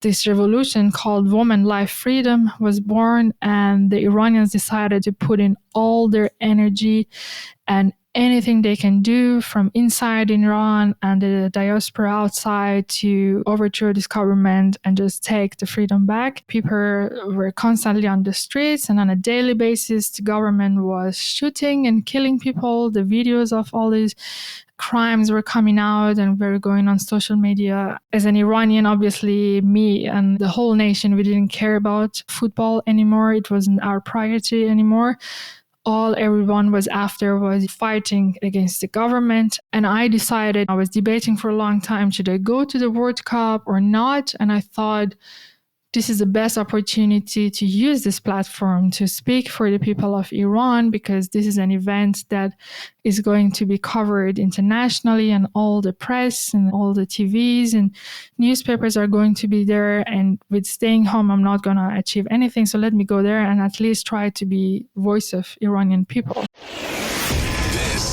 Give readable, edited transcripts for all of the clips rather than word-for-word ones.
this revolution called Women, Life, Freedom was born, and the Iranians decided to put in all their energy and anything they can do from inside Iran and the diaspora outside to overthrow this government and just take the freedom back. People were constantly on the streets, and on a daily basis, the government was shooting and killing people. The videos of all these crimes were coming out and were going on social media. As an Iranian, obviously, me and the whole nation, we didn't care about football anymore. It wasn't our priority anymore. All everyone was after was fighting against the government. And I decided, I was debating for a long time, should I go to the World Cup or not? And I thought, this is the best opportunity to use this platform to speak for the people of Iran, because this is an event that is going to be covered internationally, and all the press and all the TVs and newspapers are going to be there. And with staying home, I'm not going to achieve anything. So let me go there and at least try to be voice of Iranian people.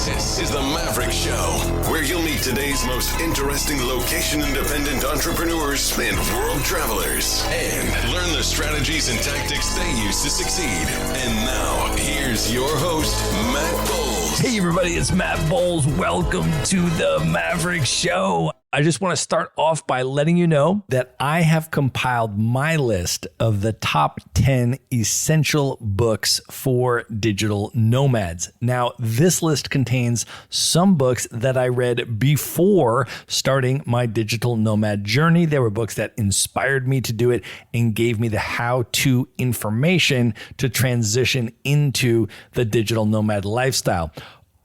This is the Maverick Show, where you'll meet today's most interesting location-independent entrepreneurs and world travelers, and learn the strategies and tactics they use to succeed. And now, here's your host, Matt Bowles. Hey everybody, it's Matt Bowles. Welcome to the Maverick Show. I just want to start off by letting you know that I have compiled my list of the top 10 essential books for digital nomads. Now, this list contains some books that I read before starting my digital nomad journey. There were books that inspired me to do it and gave me the how-to information to transition into the digital nomad lifestyle.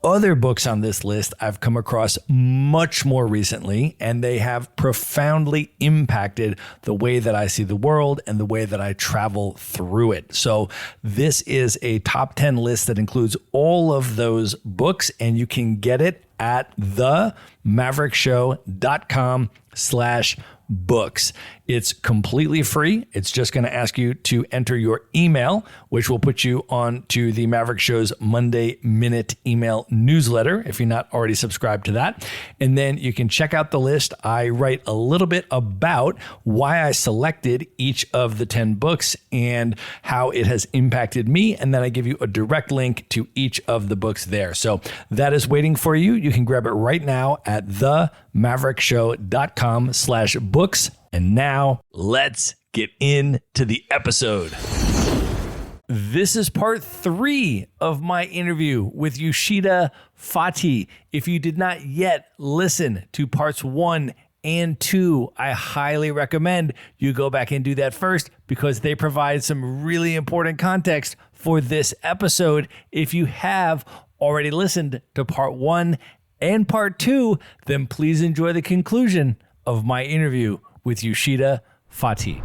Other books on this list I've come across much more recently, and they have profoundly impacted the way that I see the world and the way that I travel through it. So this is a top 10 list that includes all of those books, and you can get it at themaverickshow.com/books. It's completely free. It's just going to ask you to enter your email, which will put you on to the Maverick Show's Monday Minute email newsletter if you're not already subscribed to that. And then you can check out the list. I write a little bit about why I selected each of the 10 books and how it has impacted me. And then I give you a direct link to each of the books there. So that is waiting for you. You can grab it right now at themaverickshow.com/books. And now let's get into the episode. This is part 3 of my interview with Yooshita Fatih. If you did not yet listen to parts 1 and 2, I highly recommend you go back and do that first, because they provide some really important context for this episode. If you have already listened to part 1 and part 2, then please enjoy the conclusion of my interview with Yooshita Fatih.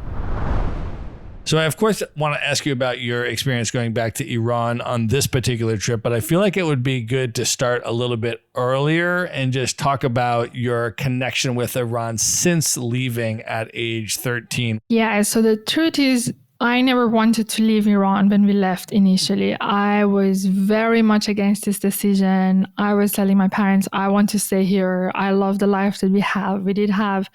So I, of course, want to ask you about your experience going back to Iran on this particular trip, but I feel like it would be good to start a little bit earlier and just talk about your connection with Iran since leaving at age 13. Yeah, so the truth is, I never wanted to leave Iran when we left initially. I was very much against this decision. I was telling my parents, I want to stay here. I love the life that we have. We did have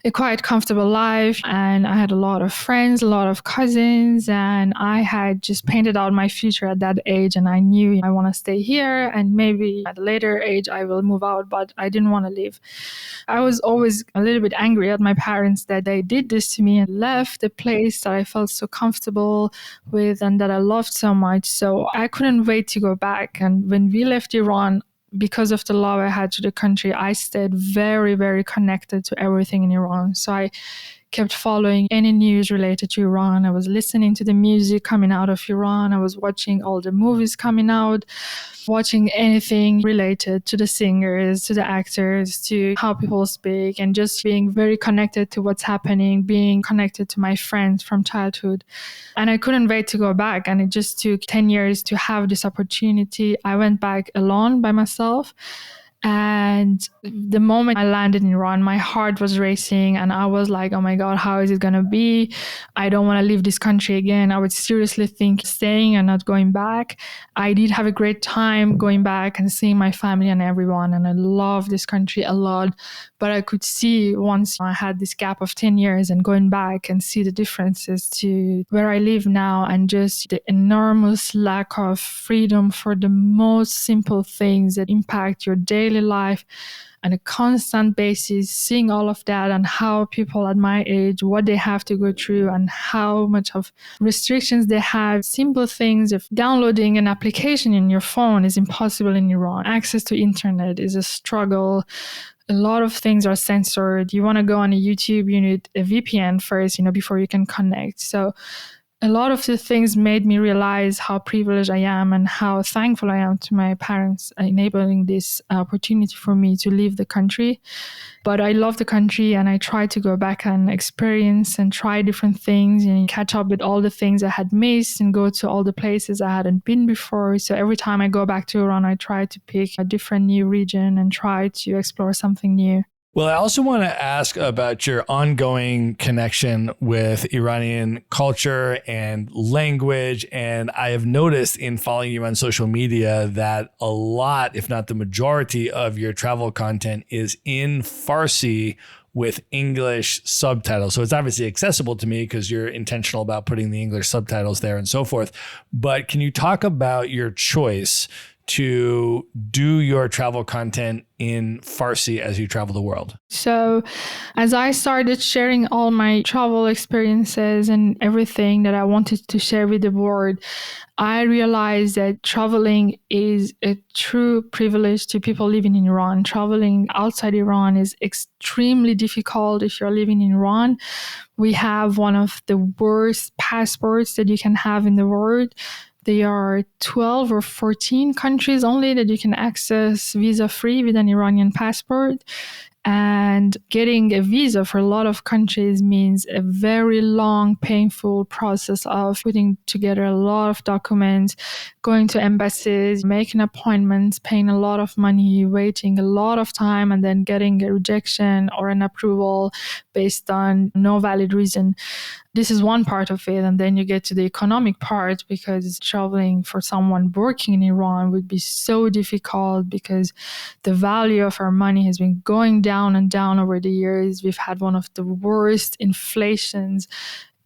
a quite comfortable life, and I had a lot of friends, a lot of cousins, and I had just painted out my future at that age, and I knew I want to stay here, and maybe at a later age I will move out, but I didn't want to leave. I was always a little bit angry at my parents that they did this to me and left the place that I felt so comfortable with and that I loved so much. So I couldn't wait to go back. And when we left Iran, because of the love I had to the country, I stayed very, very connected to everything in Iran. So I kept following any news related to Iran. I was listening to the music coming out of Iran. I was watching all the movies coming out, watching anything related to the singers, to the actors, to how people speak, and just being very connected to what's happening, being connected to my friends from childhood. And I couldn't wait to go back. And it just took 10 years to have this opportunity. I went back alone by myself. And the moment I landed in Iran, my heart was racing and I was like, oh my God, how is it going to be? I don't want to leave this country again. I would seriously think staying and not going back. I did have a great time going back and seeing my family and everyone. And I love this country a lot. But I could see once I had this gap of 10 years and going back and see the differences to where I live now and just the enormous lack of freedom for the most simple things that impact your daily life on a constant basis, seeing all of that and how people at my age, what they have to go through and how much of restrictions they have. Simple things of downloading an application in your phone is impossible in Iran. Access to internet is a struggle. A lot of things are censored. You want to go on a YouTube, you need a VPN first, before you can connect. So a lot of the things made me realize how privileged I am and how thankful I am to my parents enabling this opportunity for me to leave the country. But I love the country and I try to go back and experience and try different things and catch up with all the things I had missed and go to all the places I hadn't been before. So every time I go back to Iran, I try to pick a different new region and try to explore something new. Well, I also want to ask about your ongoing connection with Iranian culture and language. And I have noticed in following you on social media that a lot, if not the majority of your travel content is in Farsi with English subtitles. So it's obviously accessible to me because you're intentional about putting the English subtitles there and so forth. But can you talk about your choice to do your travel content in Farsi as you travel the world? So as I started sharing all my travel experiences and everything that I wanted to share with the world, I realized that traveling is a true privilege to people living in Iran. Traveling outside Iran is extremely difficult if you're living in Iran. We have one of the worst passports that you can have in the world. There are 12 or 14 countries only that you can access visa-free with an Iranian passport. And getting a visa for a lot of countries means a very long, painful process of putting together a lot of documents, going to embassies, making appointments, paying a lot of money, waiting a lot of time, and then getting a rejection or an approval based on no valid reason. This is one part of it. And then you get to the economic part, because traveling for someone working in Iran would be so difficult because the value of our money has been going down and down over the years. We've had one of the worst inflations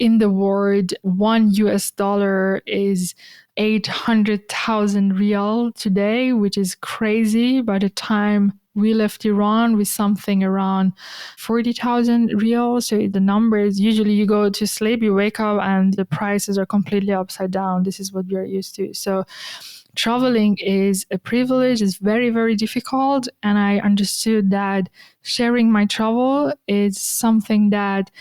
in the world. $1 is 800,000 rial today, which is crazy. By the time we left Iran with something around 40,000 rial. So the numbers, usually you go to sleep, you wake up and the prices are completely upside down. This is what we are used to. So traveling is a privilege. It's very, very difficult. And I understood that sharing my travel is something that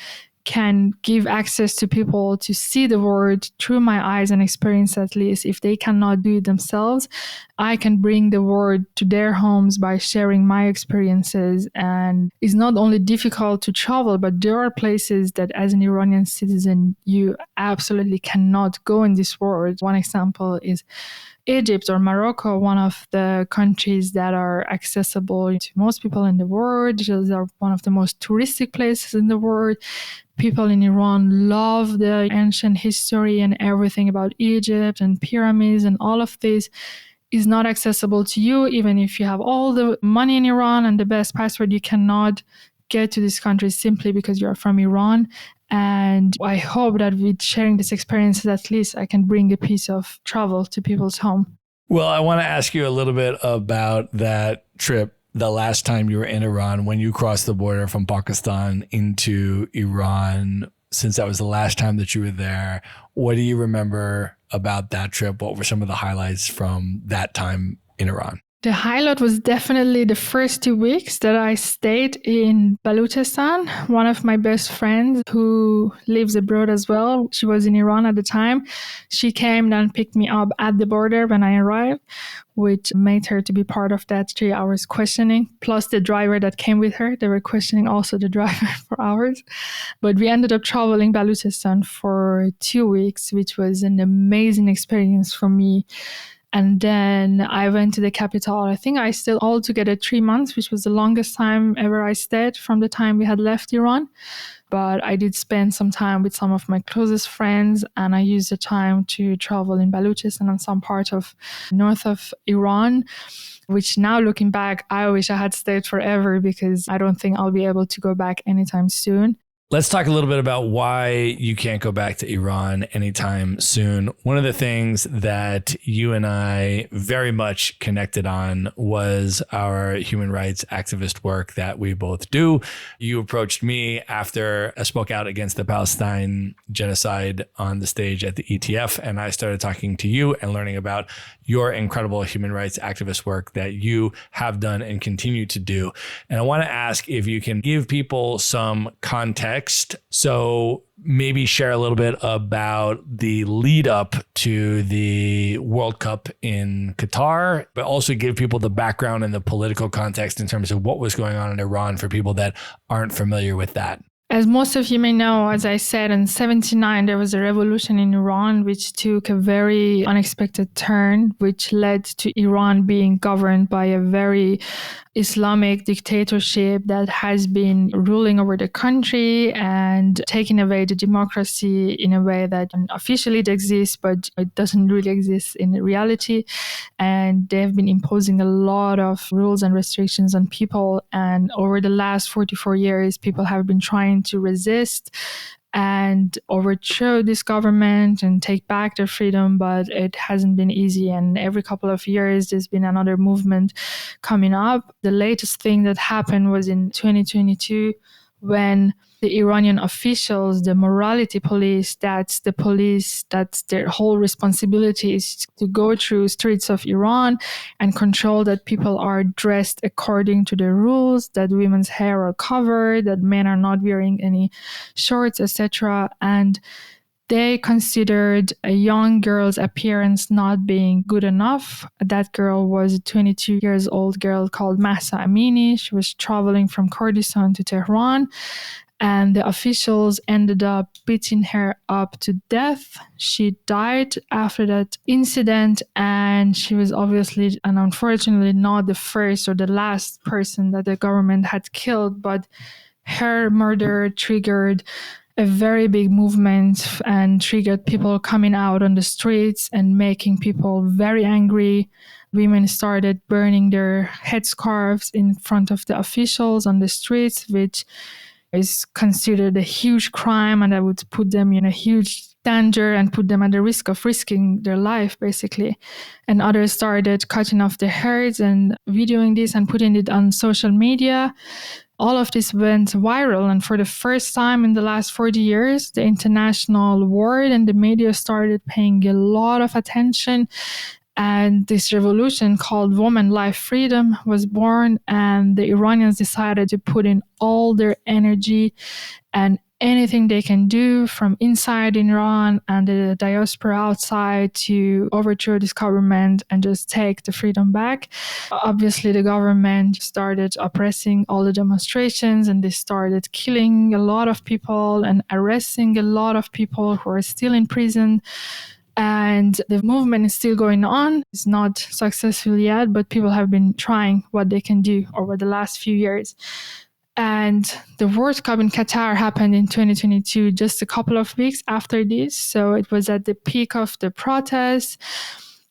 can give access to people to see the world through my eyes and experience, at least if they cannot do it themselves. I can bring the world to their homes by sharing my experiences. And it's not only difficult to travel, but there are places that as an Iranian citizen, you absolutely cannot go in this world. One example is Egypt or Morocco, one of the countries that are accessible to most people in the world. Those are one of the most touristic places in the world. People in Iran love the ancient history and everything about Egypt and pyramids, and all of this is not accessible to you. Even if you have all the money in Iran and the best passport, you cannot get to these countries simply because you're from Iran. And I hope that with sharing this experience, at least I can bring a piece of travel to people's home. Well, I want to ask you a little bit about that trip the last time you were in Iran, when you crossed the border from Pakistan into Iran, since that was the last time that you were there. What do you remember about that trip? What were some of the highlights from that time in Iran? The highlight was definitely the first 2 weeks that I stayed in Balochistan. One of my best friends who lives abroad as well, she was in Iran at the time. She came and picked me up at the border when I arrived, which made her to be part of that 3 hours questioning, plus the driver that came with her. They were questioning also the driver for hours. But we ended up traveling Balochistan for 2 weeks, which was an amazing experience for me. And then I went to the capital. I think I stayed altogether 3 months, which was the longest time ever I stayed from the time we had left Iran. But I did spend some time with some of my closest friends, and I used the time to travel in Baluchistan and some part of north of Iran, which now looking back, I wish I had stayed forever because I don't think I'll be able to go back anytime soon. Let's talk a little bit about why you can't go back to Iran anytime soon. One of the things that you and I very much connected on was our human rights activist work that we both do. You approached me after I spoke out against the Palestine genocide on the stage at the ETF, and I started talking to you and learning about your incredible human rights activist work that you have done and continue to do. And I want to ask if you can give people some context. So maybe share a little bit about the lead up to the World Cup in Qatar, but also give people the background and the political context in terms of what was going on in Iran for people that aren't familiar with that. As most of you may know, as I said, in 1979, there was a revolution in Iran, which took a very unexpected turn, which led to Iran being governed by a very Islamic dictatorship that has been ruling over the country and taking away the democracy in a way that officially it exists, but it doesn't really exist in reality. And they've been imposing a lot of rules and restrictions on people. And over the last 44 years, people have been trying to resist and overthrow this government and take back their freedom, but it hasn't been easy. And every couple of years, there's been another movement coming up. The latest thing that happened was in 2022, when the Iranian officials, the morality police, that's their whole responsibility is to go through streets of Iran and control that people are dressed according to the rules, that women's hair are covered, that men are not wearing any shorts, etc. And they considered a young girl's appearance not being good enough. That girl was a 22 years old girl called Mahsa Amini. She was traveling from Kurdistan to Tehran, and the officials ended up beating her up to death. She died after that incident, and she was obviously and unfortunately not the first or the last person that the government had killed, but her murder triggered a very big movement and triggered people coming out on the streets and making people very angry. Women started burning their headscarves in front of the officials on the streets, which is considered a huge crime, and that would put them in a huge danger and put them at the risk of risking their life, basically. And others started cutting off their hairs and videoing this and putting it on social media. All of this went viral, and for the first time in the last 40 years, the international world and the media started paying a lot of attention. And this revolution called Women, Life, Freedom was born, and the Iranians decided to put in all their energy and anything they can do from inside Iran and the diaspora outside to overthrow this government and just take the freedom back. Obviously, the government started oppressing all the demonstrations, and they started killing a lot of people and arresting a lot of people who are still in prison. And the movement is still going on. It's not successful yet, but people have been trying what they can do over the last few years. And the World Cup in Qatar happened in 2022, just a couple of weeks after this. So it was at the peak of the protests,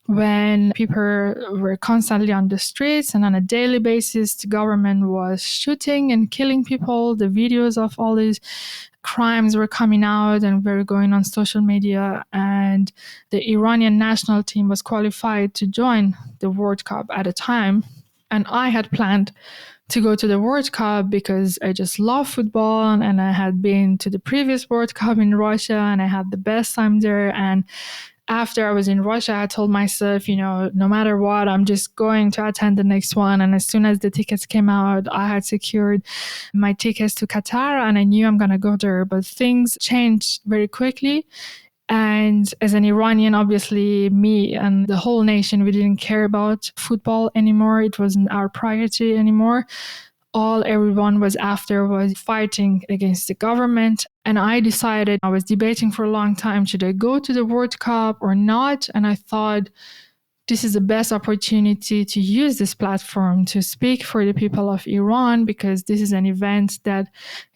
when people were constantly on the streets, and on a daily basis, the government was shooting and killing people. The videos of all these crimes were coming out and were going on social media. And the Iranian national team was qualified to join the World Cup at a time. And I had planned to go to the World Cup because I just love football, and I had been to the previous World Cup in Russia and I had the best time there. And after I was in Russia, I told myself, no matter what, I'm just going to attend the next one. And as soon as the tickets came out, I had secured my tickets to Qatar, and I knew I'm going to go there. But things changed very quickly. And as an Iranian, obviously, me and the whole nation, we didn't care about football anymore. It wasn't our priority anymore. All everyone was after was fighting against the government. And I decided, I was debating for a long time, should I go to the World Cup or not? And I thought, this is the best opportunity to use this platform to speak for the people of Iran, because this is an event that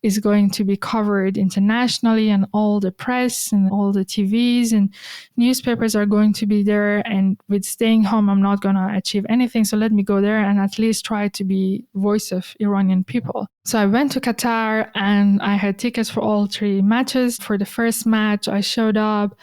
is going to be covered internationally, and all the press and all the TVs and newspapers are going to be there. And with staying home, I'm not going to achieve anything. So let me go there and at least try to be voice of Iranian people. So I went to Qatar and I had tickets for all 3 matches. For the first match, I showed up.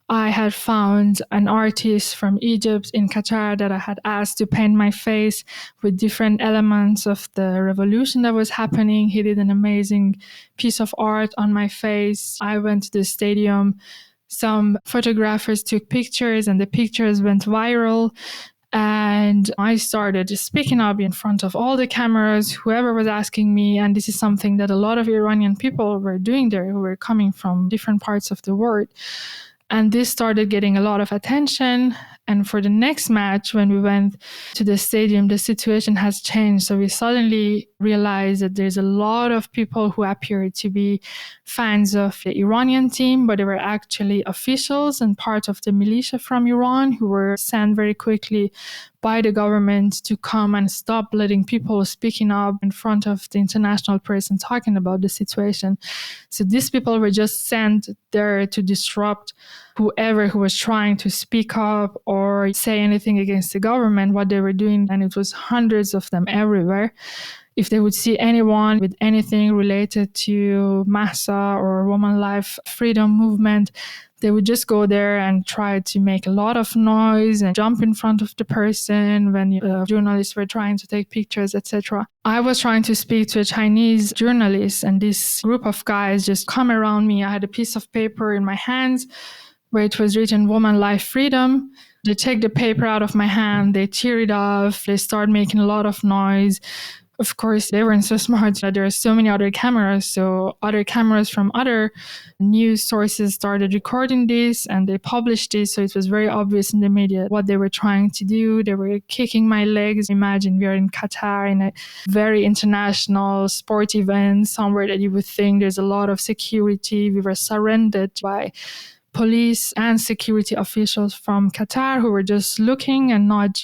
I had found an artist from Egypt in Qatar that I had asked to paint my face with different elements of the revolution that was happening. He did an amazing piece of art on my face. I went to the stadium. Some photographers took pictures and the pictures went viral. And I started speaking up in front of all the cameras, whoever was asking me. And this is something that a lot of Iranian people were doing there, who were coming from different parts of the world. And this started getting a lot of attention. And for the next match, when we went to the stadium, the situation has changed. So we suddenly realized that there's a lot of people who appeared to be fans of the Iranian team, but they were actually officials and part of the militia from Iran who were sent very quickly by the government to come and stop letting people speaking up in front of the international press and talking about the situation. So these people were just sent there to disrupt whoever who was trying to speak up or say anything against the government, what they were doing. And it was hundreds of them everywhere. If they would see anyone with anything related to Mahsa or woman life freedom movement, they would just go there and try to make a lot of noise and jump in front of the person when journalists were trying to take pictures, etc. I was trying to speak to a Chinese journalist, and this group of guys just come around me. I had a piece of paper in my hands where it was written "Woman Life Freedom." They take the paper out of my hand, they tear it off, they start making a lot of noise. Of course, they weren't so smart that there are so many other cameras. So other cameras from other news sources started recording this and they published this. So it was very obvious in the media what they were trying to do. They were kicking my legs. Imagine we are in Qatar in a very international sport event, somewhere that you would think there's a lot of security. We were surrounded by police and security officials from Qatar who were just looking and not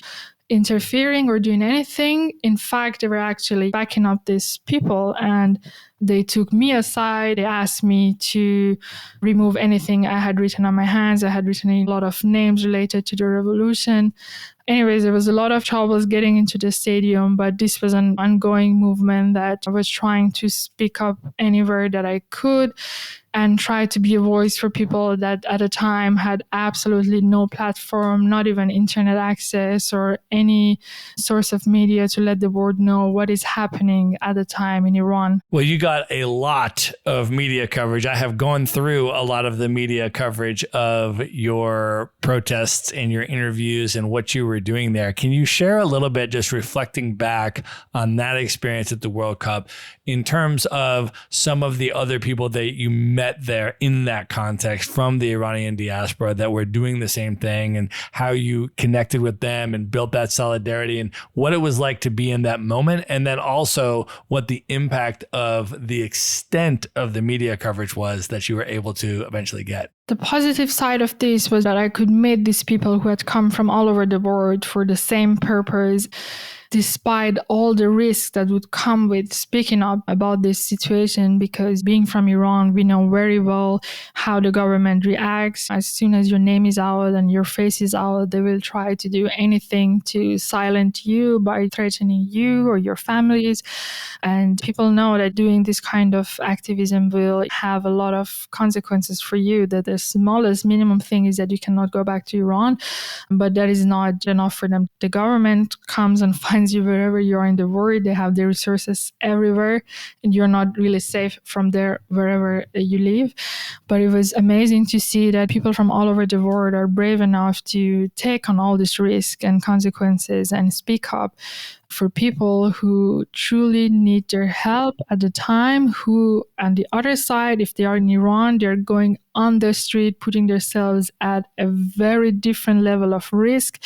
interfering or doing anything. In fact, they were actually backing up these people, and they took me aside. They asked me to remove anything I had written on my hands. I had written a lot of names related to the revolution. Anyways, there was a lot of troubles getting into the stadium, but this was an ongoing movement that I was trying to speak up anywhere that I could and try to be a voice for people that at the time had absolutely no platform, not even internet access or any source of media to let the world know what is happening at the time in Iran. Well, you got a lot of media coverage. I have gone through a lot of the media coverage of your protests and your interviews and what you were doing there. Can you share a little bit, just reflecting back on that experience at the World Cup, in terms of some of the other people that you met there in that context from the Iranian diaspora that were doing the same thing, and how you connected with them and built that solidarity, and what it was like to be in that moment, and then also what the impact of the extent of the media coverage was that you were able to eventually get? The positive side of this was that I could meet these people who had come from all over the world for the same purpose, despite all the risks that would come with speaking up about this situation, because being from Iran, we know very well how the government reacts. As soon as your name is out and your face is out, they will try to do anything to silence you by threatening you or your families. And people know that doing this kind of activism will have a lot of consequences for you, that the smallest minimum thing is that you cannot go back to Iran, but that is not enough for them. The government comes and finds you wherever you are in the world. They have the resources everywhere, and you're not really safe from there wherever you live. But it was amazing to see that people from all over the world are brave enough to take on all this risk and consequences and speak up for people who truly need their help at the time, who on the other side, if they are in Iran, they're going on the street, putting themselves at a very different level of risk.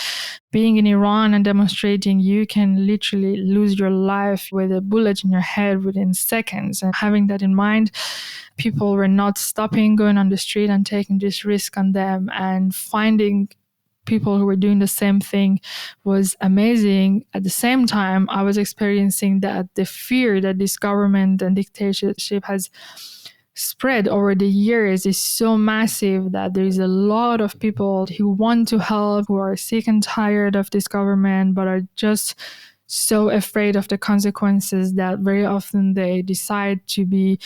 Being in Iran and demonstrating, you can literally lose your life with a bullet in your head within seconds. And having that in mind, people were not stopping, going on the street and taking this risk on them and finding people who were doing the same thing was amazing. At the same time, I was experiencing that the fear that this government and dictatorship has spread over the years is so massive that there is a lot of people who want to help, who are sick and tired of this government, but are just so afraid of the consequences that very often they decide to be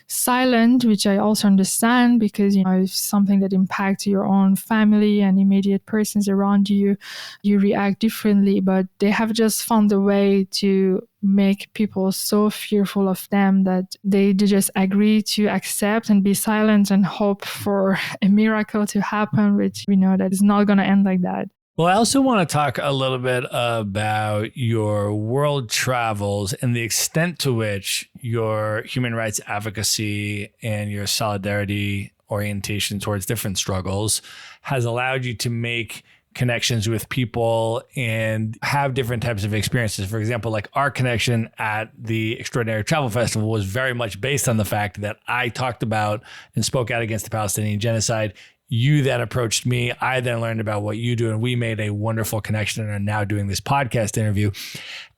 silent, which I also understand, because if something that impacts your own family and immediate persons around you, you react differently. But they have just found a way to make people so fearful of them that they just agree to accept and be silent and hope for a miracle to happen, which we know that is not going to end like that. Well, I also want to talk a little bit about your world travels and the extent to which your human rights advocacy and your solidarity orientation towards different struggles has allowed you to make connections with people and have different types of experiences. For example, like our connection at the Extraordinary Travel Festival was very much based on the fact that I talked about and spoke out against the Palestinian genocide. You then approached me. I then learned about what you do, and we made a wonderful connection and are now doing this podcast interview.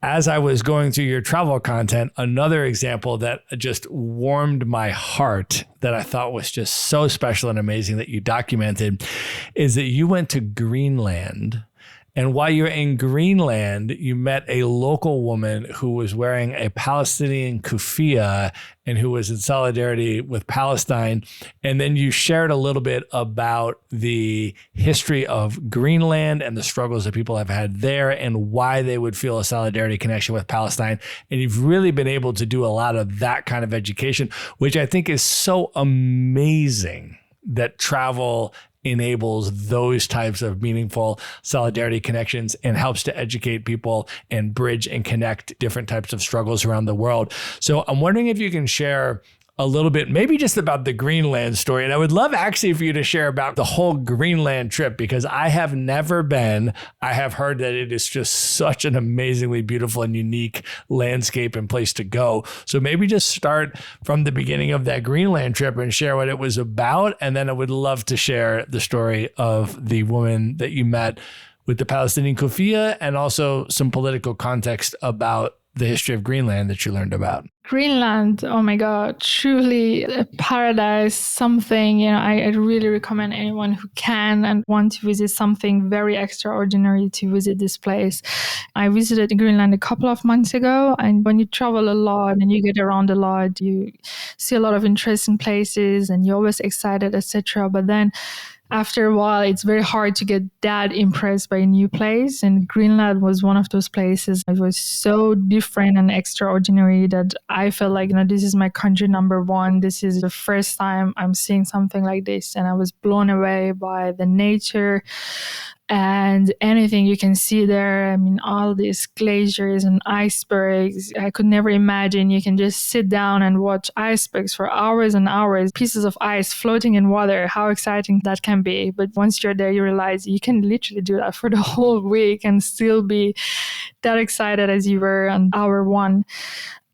As I was going through your travel content, another example that just warmed my heart that I thought was just so special and amazing that you documented is that you went to Greenland. And while you're in Greenland, you met a local woman who was wearing a Palestinian kufiya and who was in solidarity with Palestine. And then you shared a little bit about the history of Greenland and the struggles that people have had there and why they would feel a solidarity connection with Palestine. And you've really been able to do a lot of that kind of education, which I think is so amazing that travel enables those types of meaningful solidarity connections and helps to educate people and bridge and connect different types of struggles around the world. So I'm wondering if you can share a little bit, maybe just about the Greenland story. And I would love actually for you to share about the whole Greenland trip, because I have never been. I have heard that it is just such an amazingly beautiful and unique landscape and place to go. So maybe just start from the beginning of that Greenland trip and share what it was about. And then I would love to share the story of the woman that you met with the Palestinian kufiya and also some political context about the history of Greenland that you learned about. Greenland, oh my God, truly a paradise, something, I really recommend anyone who can and want to visit something very extraordinary to visit this place. I visited Greenland a couple of months ago, and when you travel a lot and you get around a lot, you see a lot of interesting places and you're always excited, etc. But then after a while, it's very hard to get that impressed by a new place. And Greenland was one of those places. It was so different and extraordinary that I felt like, this is my country number one. This is the first time I'm seeing something like this. And I was blown away by the nature and anything you can see there. I mean, all these glaciers and icebergs. I could never imagine you can just sit down and watch icebergs for hours and hours, pieces of ice floating in water. How exciting that can be. But once you're there, you realize you can literally do that for the whole week and still be that excited as you were on hour one.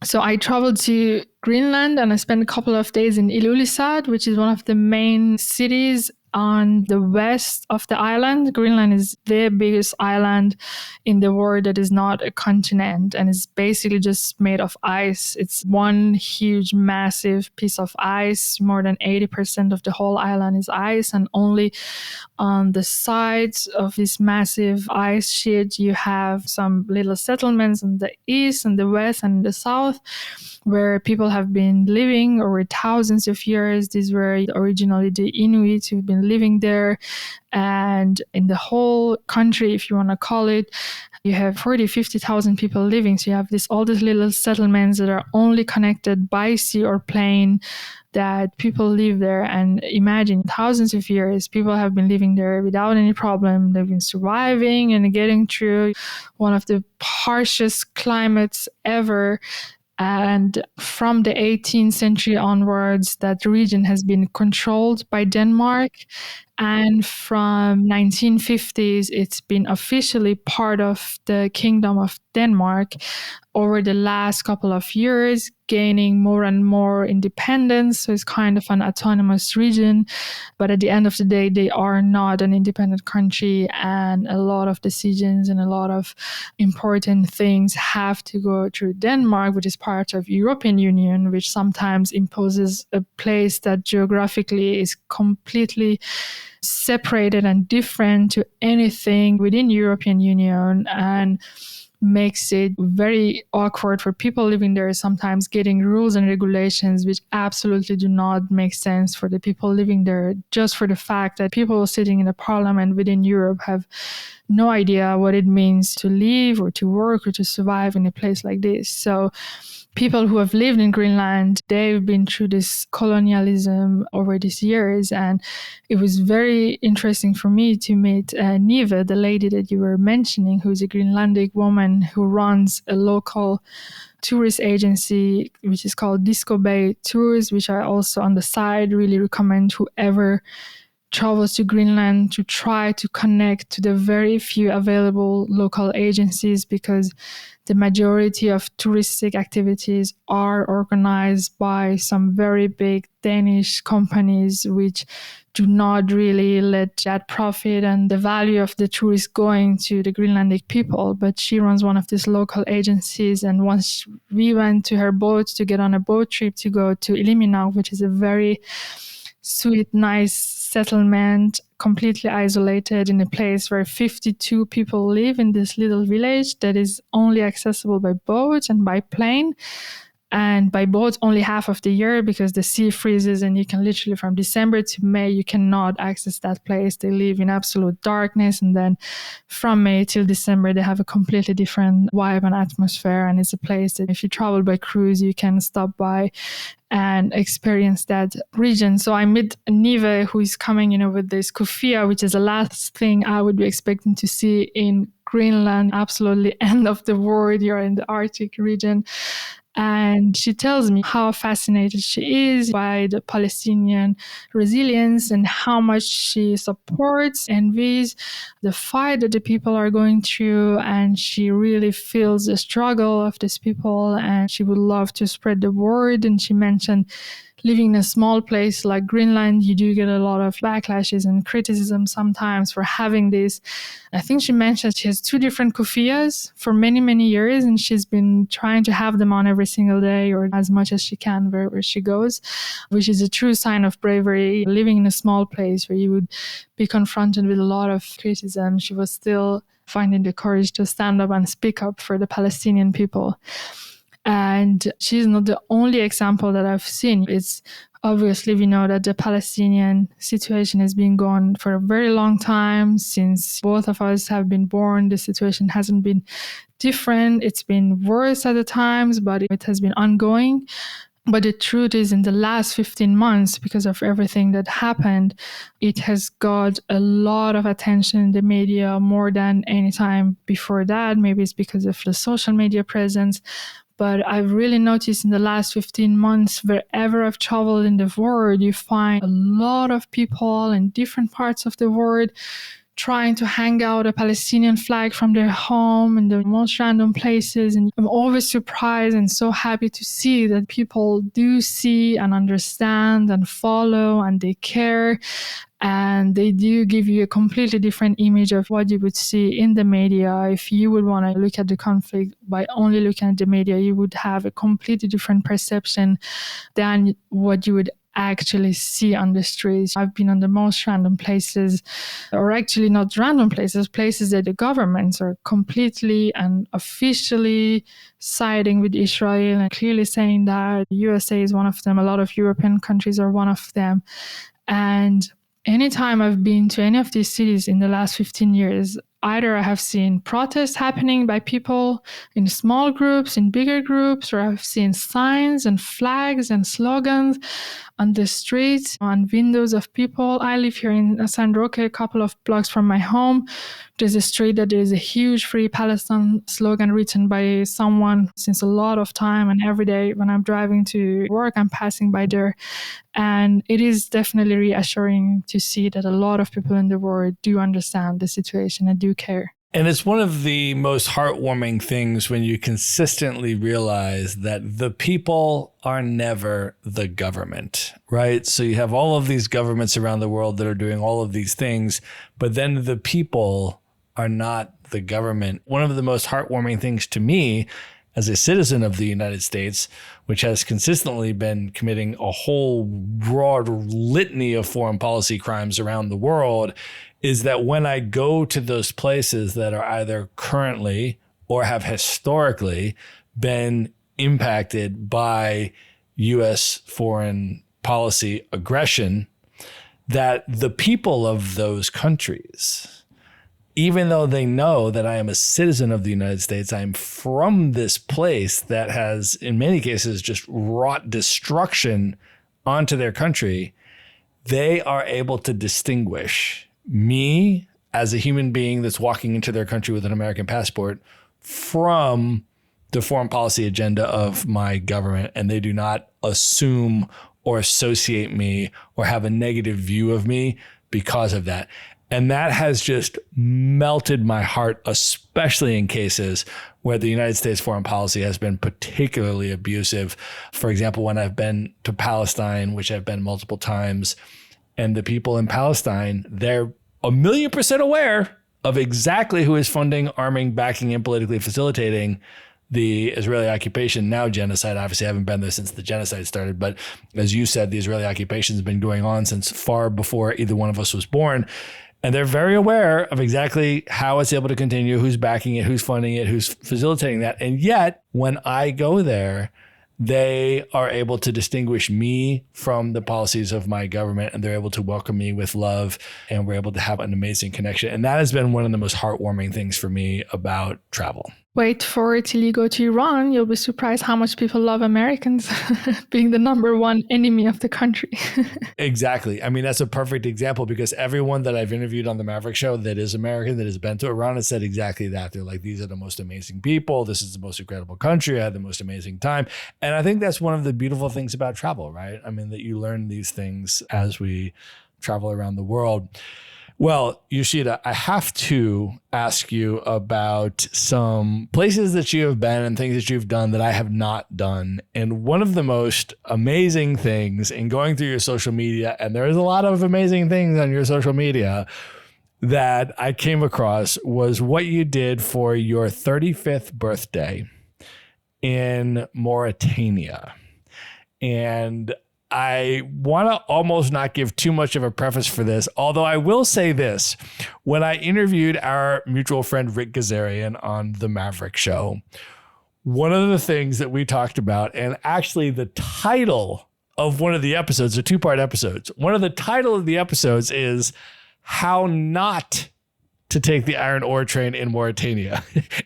So I traveled to Greenland and I spent a couple of days in Ilulissat, which is one of the main cities on the west of the island. Greenland is the biggest island in the world that is not a continent and is basically just made of ice. It's one huge, massive piece of ice. More than 80% of the whole island is ice, and only on the sides of this massive ice sheet, you have some little settlements in the east and the west and the south, where people have been living over thousands of years. These were originally the Inuit who've been living there. And in the whole country, if you want to call it, you have 40, 50,000 people living. So you have all these little settlements that are only connected by sea or plane, that people live there. And imagine, thousands of years, people have been living there without any problem. They've been surviving and getting through one of the harshest climates ever. And from the 18th century onwards, that region has been controlled by Denmark. And from 1950s, it's been officially part of the Kingdom of Denmark over the last couple of years, gaining more and more independence. So it's kind of an autonomous region. But at the end of the day, they are not an independent country. And a lot of decisions and a lot of important things have to go through Denmark, which is part of European Union, which sometimes imposes a place that geographically is completely separated and different to anything within European Union, and makes it very awkward for people living there, sometimes getting rules and regulations which absolutely do not make sense for the people living there, just for the fact that people sitting in the parliament within Europe have no idea what it means to live or to work or to survive in a place like this. So people who have lived in Greenland, they've been through this colonialism over these years. And it was very interesting for me to meet Nive, the lady that you were mentioning, who's a Greenlandic woman who runs a local tourist agency, which is called Disco Bay Tours, which I also on the side really recommend whoever travels to Greenland to try to connect to the very few available local agencies, because the majority of touristic activities are organized by some very big Danish companies, which do not really let that profit and the value of the tourists going to the Greenlandic people. But she runs one of these local agencies. And once we went to her boat to get on a boat trip to go to Ilmenau, which is a very sweet, nice settlement, completely isolated in a place where 52 people live in this little village that is only accessible by boat and by plane. And by boat only half of the year, because the sea freezes and you can literally from December to May, you cannot access that place. They live in absolute darkness. And then from May till December, they have a completely different vibe and atmosphere. And it's a place that if you travel by cruise, you can stop by and experience that region. So I met Nive, who is coming, with this kufia, which is the last thing I would be expecting to see in Greenland, absolutely end of the world. You're in the Arctic region. And she tells me how fascinated she is by the Palestinian resilience and how much she supports, envies the fight that the people are going through. And she really feels the struggle of these people, and she would love to spread the word. And she mentioned living in a small place like Greenland, you do get a lot of backlashes and criticism sometimes for having this. I think she mentioned she has 2 different kufias for many, many years, and she's been trying to have them on every single day or as much as she can wherever she goes, which is a true sign of bravery. Living in a small place where you would be confronted with a lot of criticism, she was still finding the courage to stand up and speak up for the Palestinian people. And she's not the only example that I've seen. It's obviously, we know that the Palestinian situation has been going for a very long time. Since both of us have been born, the situation hasn't been different. It's been worse at the times, but it has been ongoing. But the truth is, in the last 15 months, because of everything that happened, it has got a lot of attention in the media more than any time before that. Maybe it's because of the social media presence. But I've really noticed in the last 15 months, wherever I've traveled in the world, you find a lot of people in different parts of the world trying to hang out a Palestinian flag from their home in the most random places. And I'm always surprised and so happy to see that people do see and understand and follow and they care. And they do give you a completely different image of what you would see in the media. If you would want to look at the conflict by only looking at the media, you would have a completely different perception than what you would actually see on the streets. I've been on the most random places, or actually not random places, places that the governments are completely and officially siding with Israel and clearly saying that the USA is one of them. A lot of European countries are one of them. And anytime I've been to any of these cities in the last 15 years, Either I have seen protests happening by people in small groups, in bigger groups, or I've seen signs and flags and slogans on the streets, on windows of people. I live here in San Roque, a couple of blocks from my home. There's a street that there is a huge Free Palestine slogan written by someone since a lot of time. And every day when I'm driving to work, I'm passing by there. And it is definitely reassuring to see that a lot of people in the world do understand the situation and do care. And it's one of the most heartwarming things when you consistently realize that the people are never the government, right? So you have all of these governments around the world that are doing all of these things, but then the people are not the government. One of the most heartwarming things to me as a citizen of the United States, which has consistently been committing a whole broad litany of foreign policy crimes around the world, is that when I go to those places that are either currently or have historically been impacted by U.S. foreign policy aggression, that the people of those countries, even though they know that I am a citizen of the United States, I am from this place that has, in many cases, just wrought destruction onto their country, they are able to distinguish me as a human being that's walking into their country with an American passport from the foreign policy agenda of my government. And they do not assume or associate me or have a negative view of me because of that. And that has just melted my heart, especially in cases where the United States foreign policy has been particularly abusive. For example, when I've been to Palestine, which I've been multiple times, and the people in Palestine, they're 1,000,000% aware of exactly who is funding, arming, backing, and politically facilitating the Israeli occupation, now genocide. Obviously, I haven't been there since the genocide started. But as you said, the Israeli occupation has been going on since far before either one of us was born. And they're very aware of exactly how it's able to continue, who's backing it, who's funding it, who's facilitating that. And yet, when I go there, they are able to distinguish me from the policies of my government, and they're able to welcome me with love, and we're able to have an amazing connection. And that has been one of the most heartwarming things for me about travel. Wait for it till you go to Iran. You'll be surprised how much people love Americans being the number one enemy of the country. Exactly. I mean, that's a perfect example, because everyone that I've interviewed on the Maverick Show that is American, that has been to Iran, has said exactly that. They're like, these are the most amazing people. This is the most incredible country. I had the most amazing time. And I think that's one of the beautiful things about travel, right? I mean, that you learn these things as we travel around the world. Well, Yooshita, I have to ask you about some places that you have been and things that you've done that I have not done. And one of the most amazing things in going through your social media, and there is a lot of amazing things on your social media that I came across, was what you did for your 35th birthday in Mauritania. And I want to almost not give too much of a preface for this, although I will say this. When I interviewed our mutual friend Rick Gazarian on the Maverick Show, one of the things that we talked about, and actually the title of one of the episodes, the two-part episodes, one of the title of the episodes is How Not to Take the Iron Ore Train in Mauritania.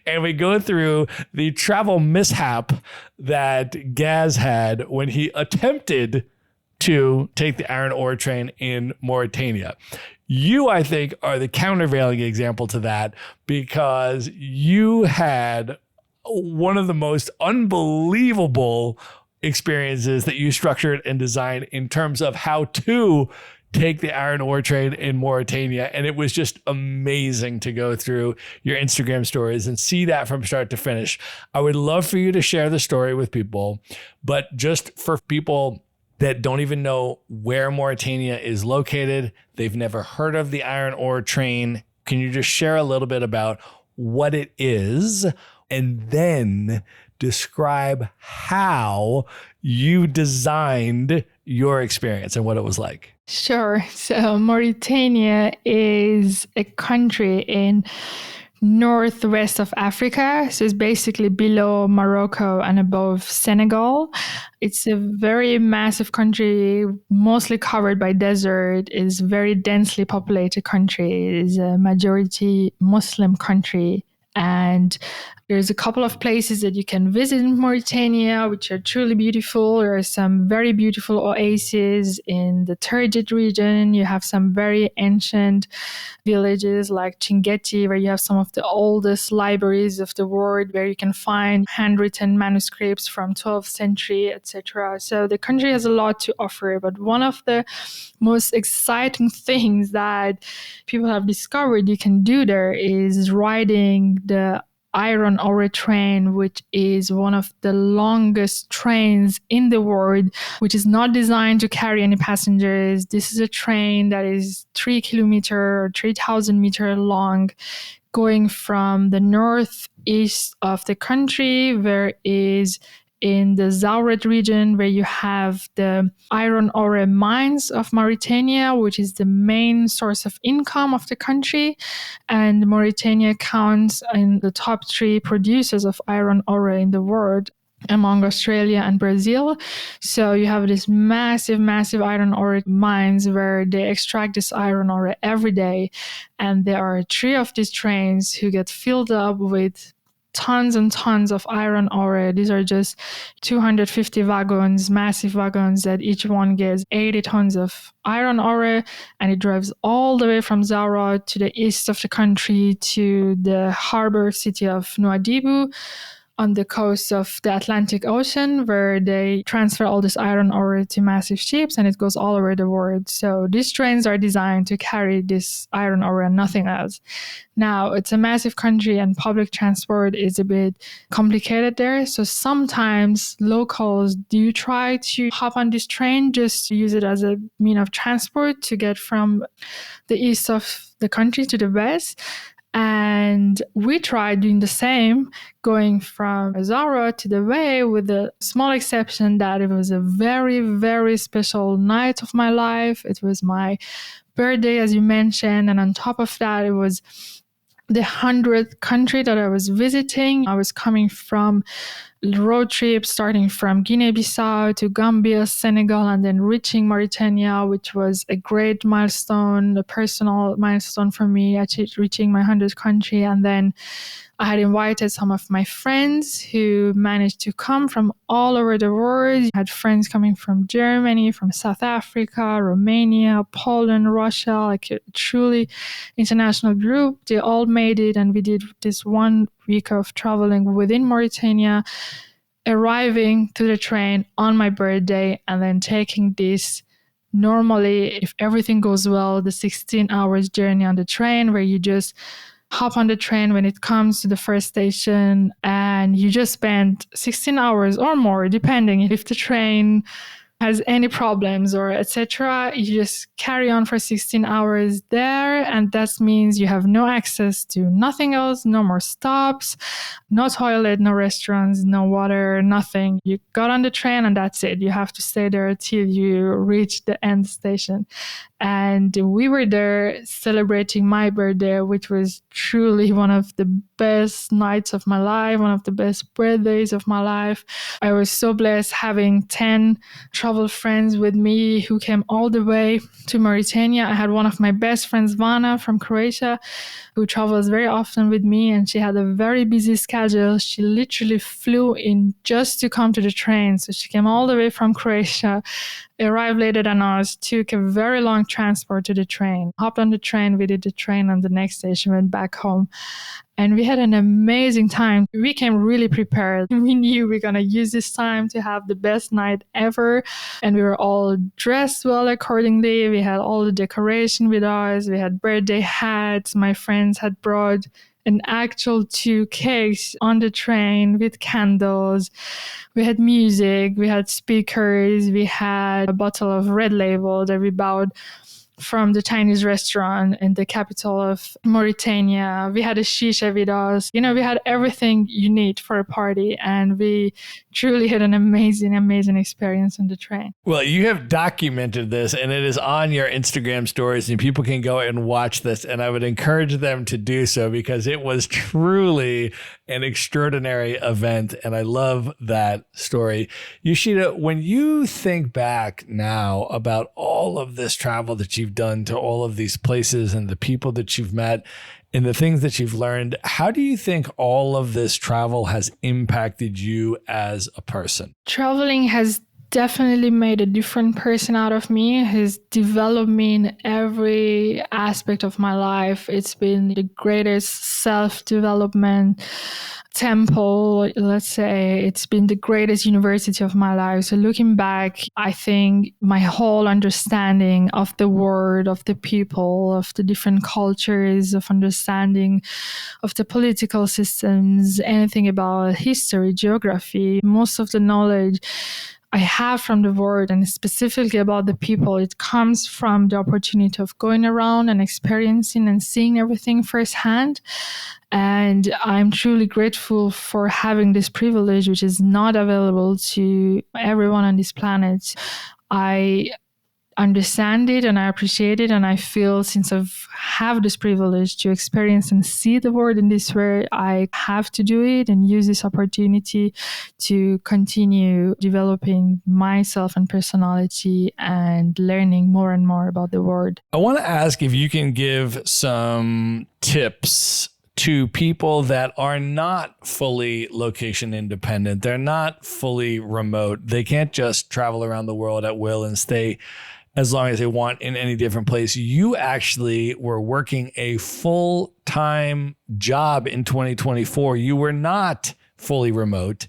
And we go through the travel mishap that Gaz had when he attempted to take the iron ore train in Mauritania. You, I think, are the countervailing example to that, because you had one of the most unbelievable experiences that you structured and designed in terms of how to take the iron ore train in Mauritania. And it was just amazing to go through your Instagram stories and see that from start to finish. I would love for you to share the story with people, but just for people that don't even know where Mauritania is located, they've never heard of the iron ore train, can you just share a little bit about what it is, and then describe how you designed your experience and what it was like? Sure. So Mauritania is a country in northwest of Africa. So it's basically below Morocco and above Senegal. It's a very massive country, mostly covered by desert. It's a very densely populated country. It is a majority Muslim country. And there's a couple of places that you can visit in Mauritania, which are truly beautiful. There are some very beautiful oases in the Turgid region. You have some very ancient villages like Chinguetti, where you have some of the oldest libraries of the world, where you can find handwritten manuscripts from 12th century, etc. So the country has a lot to offer. But one of the most exciting things that people have discovered you can do there is riding the iron ore train, which is one of the longest trains in the world, which is not designed to carry any passengers. This is a train that is 3 kilometer or 3,000 meter long, going from the northeast of the country, where is in the Zaurat region, where you have the iron ore mines of Mauritania, which is the main source of income of the country. And Mauritania counts in the top 3 producers of iron ore in the world, among Australia and Brazil. So you have this massive, massive iron ore mines where they extract this iron ore every day. And there are 3 of these trains who get filled up with tons and tons of iron ore. These are just 250 wagons, massive wagons, that each one gets 80 tons of iron ore, and it drives all the way from Zaurat to the east of the country to the harbor city of Nouadhibou on the coast of the Atlantic Ocean, where they transfer all this iron ore to massive ships, and it goes all over the world. So these trains are designed to carry this iron ore and nothing else. Now, it's a massive country and public transport is a bit complicated there. So sometimes locals do try to hop on this train just to use it as a mean of transport to get from the east of the country to the west. And we tried doing the same, going from Zara to the Way, with the small exception that it was a very, very special night of my life. It was my birthday, as you mentioned. And on top of that, it was the 100th country that I was visiting. I was coming from road trip starting from Guinea-Bissau to Gambia, Senegal, and then reaching Mauritania, which was a great milestone, a personal milestone for me, actually reaching my 100th country. And then I had invited some of my friends who managed to come from all over the world. I had friends coming from Germany, from South Africa, Romania, Poland, Russia, like a truly international group. They all made it, and we did this 1 week of traveling within Mauritania, arriving to the train on my birthday, and then taking this, normally, if everything goes well, the 16 hours journey on the train, where you just hop on the train when it comes to the first station, and you just spend 16 hours or more, depending if the train has any problems or etc. You just carry on for 16 hours there, and that means you have no access to nothing else, no more stops, no toilet, no restaurants, no water, nothing. You got on the train and that's it. You have to stay there till you reach the end station. And we were there celebrating my birthday, which was truly one of the best nights of my life, one of the best birthdays of my life. I was so blessed having 10 travel friends with me who came all the way to Mauritania. I had one of my best friends, Vana, from Croatia, who travels very often with me, and she had a very busy schedule. She literally flew in just to come to the train. So she came all the way from Croatia, arrived later than us, took a very long transport to the train, hopped on the train, we did the train on the next station, went back home. And we had an amazing time. We came really prepared. We knew we were going to use this time to have the best night ever. And we were all dressed well accordingly. We had all the decoration with us. We had birthday hats. My friends had brought an actual 2 cakes on the train with candles. We had music. We had speakers. We had a bottle of Red Label that we bought from the Chinese restaurant in the capital of Mauritania. We had a shisha with us. You know, we had everything you need for a party, and we truly had an amazing, amazing experience on the train. Well, you have documented this, and it is on your Instagram stories, and people can go and watch this, and I would encourage them to do so because it was truly an extraordinary event, and I love that story. Yooshita, when you think back now about all of this travel that you've done to all of these places and the people that you've met and the things that you've learned, how do you think all of this travel has impacted you as a person? Traveling has definitely made a different person out of me, has developed me in every aspect of my life. It's been the greatest self-development temple, let's say. It's been the greatest university of my life. So looking back, I think my whole understanding of the world, of the people, of the different cultures, of understanding of the political systems, anything about history, geography, most of the knowledge I have from the world, and specifically about the people, it comes from the opportunity of going around and experiencing and seeing everything firsthand. And I'm truly grateful for having this privilege, which is not available to everyone on this planet. I understand it and I appreciate it, and I feel since I've have this privilege to experience and see the world in this way, I have to do it and use this opportunity to continue developing myself and personality and learning more and more about the world. I want to ask if you can give some tips to people that are not fully location independent. They're not fully remote. They can't just travel around the world at will and stay as long as they want in any different place. You actually were working a full-time job in 2024. You were not fully remote,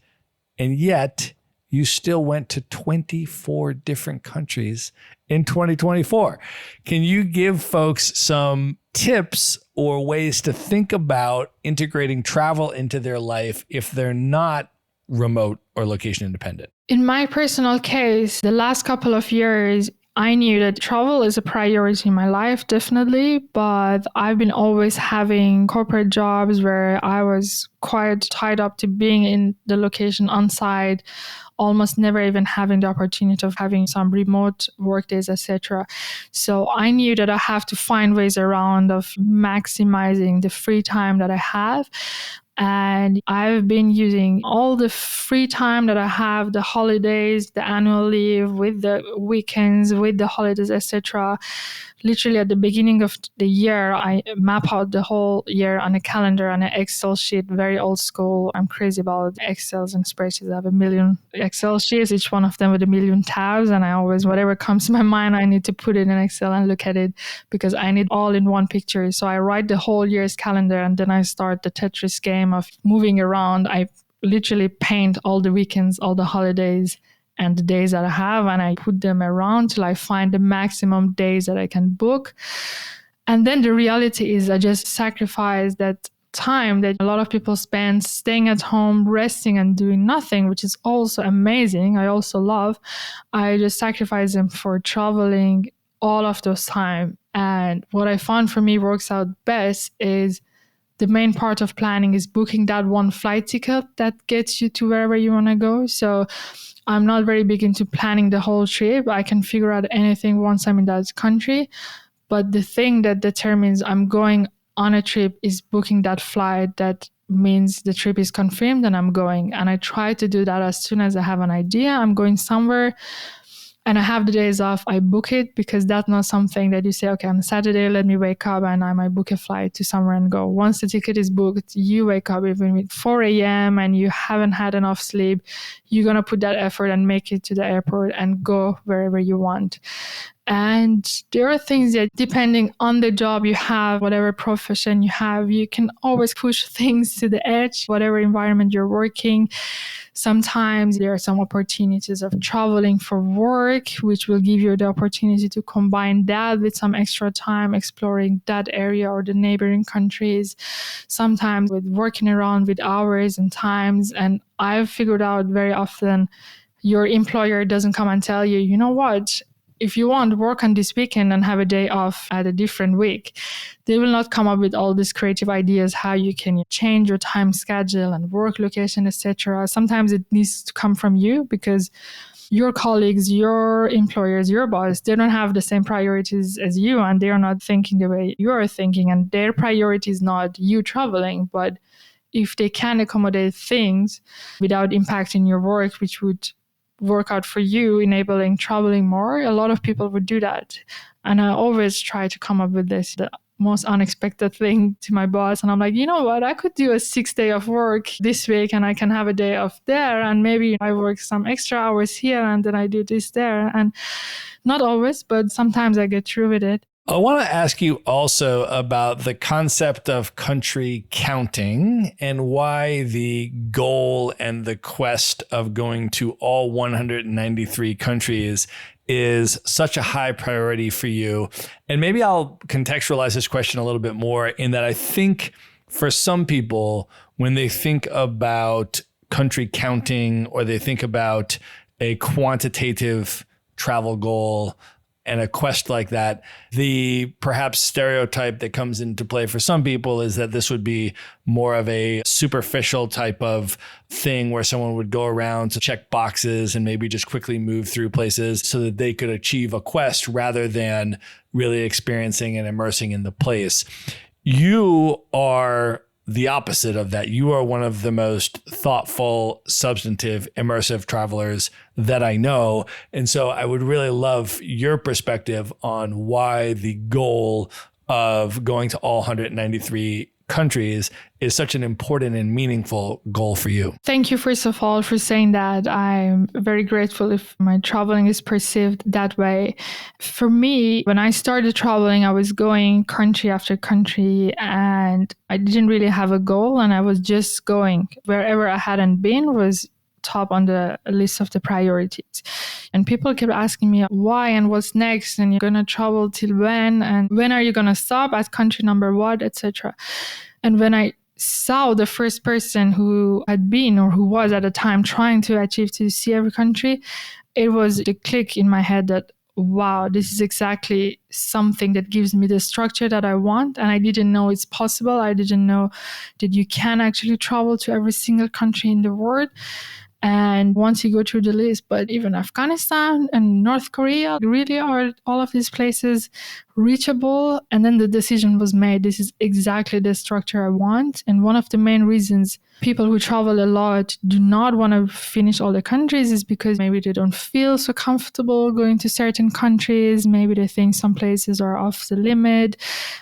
and yet you still went to 24 different countries in 2024. Can you give folks some tips or ways to think about integrating travel into their life if they're not remote or location independent? In my personal case, the last couple of years, I knew that travel is a priority in my life, definitely, but I've been always having corporate jobs where I was quite tied up to being in the location on site, almost never even having the opportunity of having some remote work days, etc. So I knew that I have to find ways around of maximizing the free time that I have. And I've been using all the free time that I have, the holidays, the annual leave, with the weekends, with the holidays, etc. Literally at the beginning of the year, I map out the whole year on a calendar, on an Excel sheet, very old school. I'm crazy about Excels and spreadsheets. I have 1 million Excel sheets, each one of them with 1 million tabs. And I always, whatever comes to my mind, I need to put it in Excel and look at it because I need all in one picture. So I write the whole year's calendar and then I start the Tetris game of moving around. I literally paint all the weekends, all the holidays, and the days that I have, and I put them around till I find the maximum days that I can book. And then the reality is I just sacrifice that time that a lot of people spend staying at home, resting and doing nothing, which is also amazing. I also love. I just sacrifice them for traveling all of those time. And what I found for me works out best is the main part of planning is booking that one flight ticket that gets you to wherever you want to go. So I'm not very big into planning the whole trip. I can figure out anything once I'm in that country. But the thing that determines I'm going on a trip is booking that flight. That means the trip is confirmed and I'm going. And I try to do that as soon as I have an idea. I'm going somewhere and I have the days off, I book it, because that's not something that you say, okay, on Saturday, let me wake up and I might book a flight to somewhere and go. Once the ticket is booked, you wake up even at 4 a.m. and you haven't had enough sleep, you're going to put that effort and make it to the airport and go wherever you want. And there are things that, depending on the job you have, whatever profession you have, you can always push things to the edge, whatever environment you're working. Sometimes there are some opportunities of traveling for work, which will give you the opportunity to combine that with some extra time exploring that area or the neighboring countries. Sometimes with working around with hours and times. And I've figured out very often your employer doesn't come and tell you, you know what? if you want, work on this weekend and have a day off at a different week. They will not come up with all these creative ideas how you can change your time schedule and work location, etc. Sometimes it needs to come from you, because your colleagues, your employers, your boss, they don't have the same priorities as you, and they are not thinking the way you are thinking, and their priority is not you traveling. But if they can accommodate things without impacting your work, which would work out for you, enabling traveling more, a lot of people would do that. And I always try to come up with the most unexpected thing to my boss. And I'm like, you know what? I could do a 6-day of work this week, and I can have a day off there. And maybe I work some extra hours here, and then I do this there. And not always, but sometimes I get through with it. I want to ask you also about the concept of country counting and why the goal and the quest of going to all 193 countries is such a high priority for you. And maybe I'll contextualize this question a little bit more in that I think for some people, when they think about country counting or they think about a quantitative travel goal and a quest like that, the perhaps stereotype that comes into play for some people is that this would be more of a superficial type of thing where someone would go around to check boxes and maybe just quickly move through places so that they could achieve a quest rather than really experiencing and immersing in the place. You are the opposite of that. You are one of the most thoughtful, substantive, immersive travelers that I know. And so I would really love your perspective on why the goal of going to all 193 countries is such an important and meaningful goal for you. Thank you, first of all, for saying that. I'm very grateful if my traveling is perceived that way. For me, when I started traveling, I was going country after country, and I didn't really have a goal, and I was just going. Wherever I hadn't been was top on the list of the priorities. And people kept asking me why and what's next, and you're going to travel till when, and when are you going to stop at country number what, etc. And when I saw the first person who had been or who was at the time trying to achieve to see every country, it was the click in my head that, wow, this is exactly something that gives me the structure that I want. And I didn't know it's possible. I didn't know that you can actually travel to every single country in the world. And once you go through the list, but even Afghanistan and North Korea, really are all of these places reachable? And then the decision was made, this is exactly the structure I want. And one of the main reasons people who travel a lot do not want to finish all the countries is because maybe they don't feel so comfortable going to certain countries. Maybe they think some places are off the limit.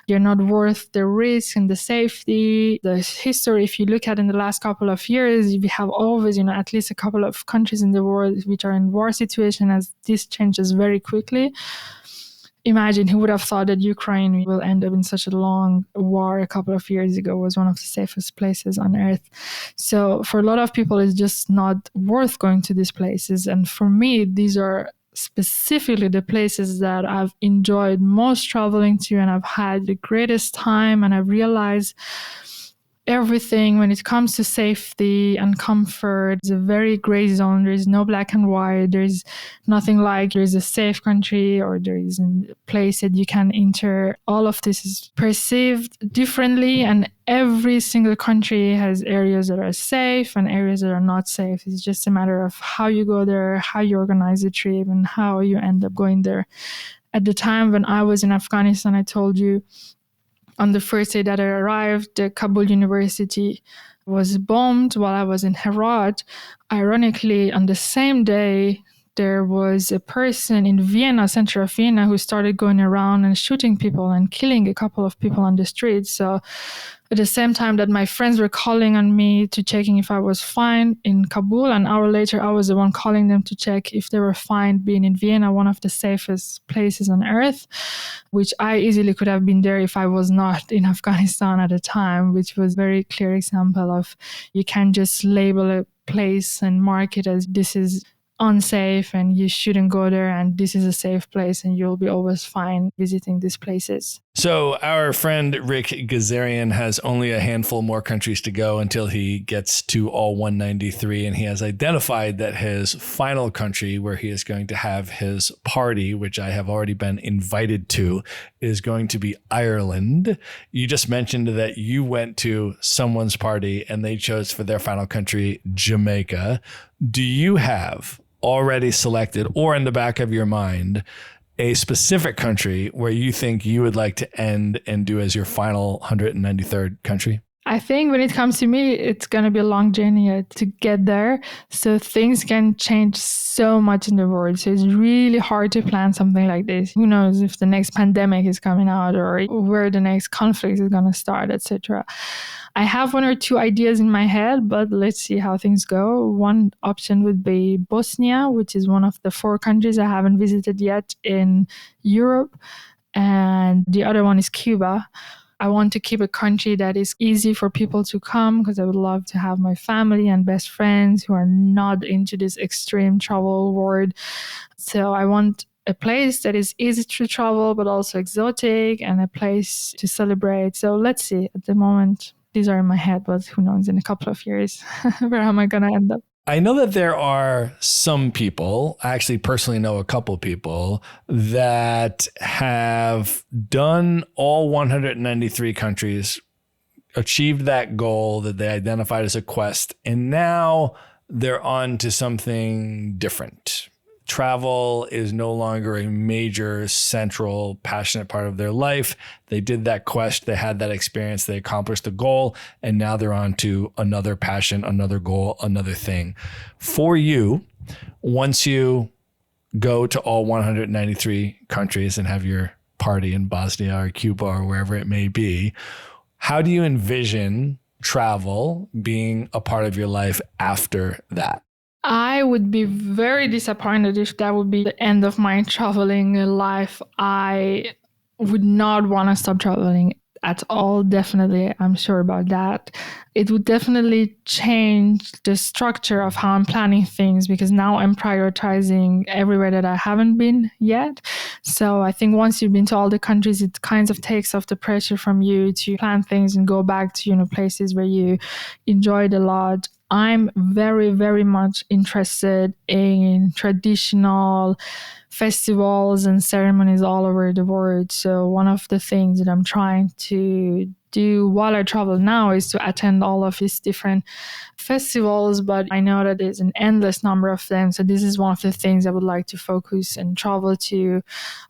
They're not worth the risk and the safety. The history, if you look at in the last couple of years, we have always, at least a couple of countries in the world which are in war situation, as this changes very quickly. Imagine who would have thought that Ukraine will end up in such a long war a couple of years ago. Was one of the safest places on earth. So for a lot of people, it's just not worth going to these places. And for me, these are specifically the places that I've enjoyed most traveling to, and I've had the greatest time, and I've realized everything when it comes to safety and comfort is a very gray zone. There is no black and white. There's nothing like there's a safe country or there is a place that you can enter. All of this is perceived differently, and every single country has areas that are safe and areas that are not safe. It's just a matter of how you go there, how you organize the trip, and how you end up going there. At the time when I was in Afghanistan, I told you, on the first day that I arrived, the Kabul University was bombed while I was in Herat. Ironically, on the same day, there was a person in Vienna, center of Vienna, who started going around and shooting people and killing a couple of people on the streets. So at the same time that my friends were calling on me to checking if I was fine in Kabul, an hour later, I was the one calling them to check if they were fine being in Vienna, one of the safest places on earth, which I easily could have been there if I was not in Afghanistan at the time, which was a very clear example of you can't just label a place and mark it as this is unsafe and you shouldn't go there, and this is a safe place and you'll be always fine visiting these places. So our friend Rick Gazarian has only a handful more countries to go until he gets to all 193, and he has identified that his final country where he is going to have his party, which I have already been invited to, is going to be Ireland. You just mentioned that you went to someone's party and they chose for their final country Jamaica. Do you have already selected, or in the back of your mind, a specific country where you think you would like to end and do as your final 193rd country? I think when it comes to me, it's going to be a long journey to get there. So things can change so much in the world. So it's really hard to plan something like this. Who knows if the next pandemic is coming out or where the next conflict is going to start, etc. I have one or two ideas in my head, but let's see how things go. One option would be Bosnia, which is one of the 4 countries I haven't visited yet in Europe. And the other one is Cuba. I want to keep a country that is easy for people to come because I would love to have my family and best friends who are not into this extreme travel world. So I want a place that is easy to travel, but also exotic, and a place to celebrate. So let's see. At the moment, these are in my head, but who knows in a couple of years, where am I going to end up? I know that there are some people, I actually personally know a couple people, that have done all 193 countries, achieved that goal that they identified as a quest, and now they're on to something different. Travel is no longer a major, central, passionate part of their life. They did that quest, they had that experience, they accomplished the goal, and now they're on to another passion, another goal, another thing. For you, once you go to all 193 countries and have your party in Bosnia or Cuba or wherever it may be, how do you envision travel being a part of your life after that? I would be very disappointed if that would be the end of my traveling life. I would not want to stop traveling at all. Definitely, I'm sure about that. It would definitely change the structure of how I'm planning things, because now I'm prioritizing everywhere that I haven't been yet. So I think once you've been to all the countries, it kind of takes off the pressure from you to plan things and go back to, places where you enjoyed a lot. I'm very, very much interested in traditional festivals and ceremonies all over the world. So one of the things that I'm trying to do while I travel now is to attend all of these different festivals, but I know that there's an endless number of them. So this is one of the things I would like to focus and travel to.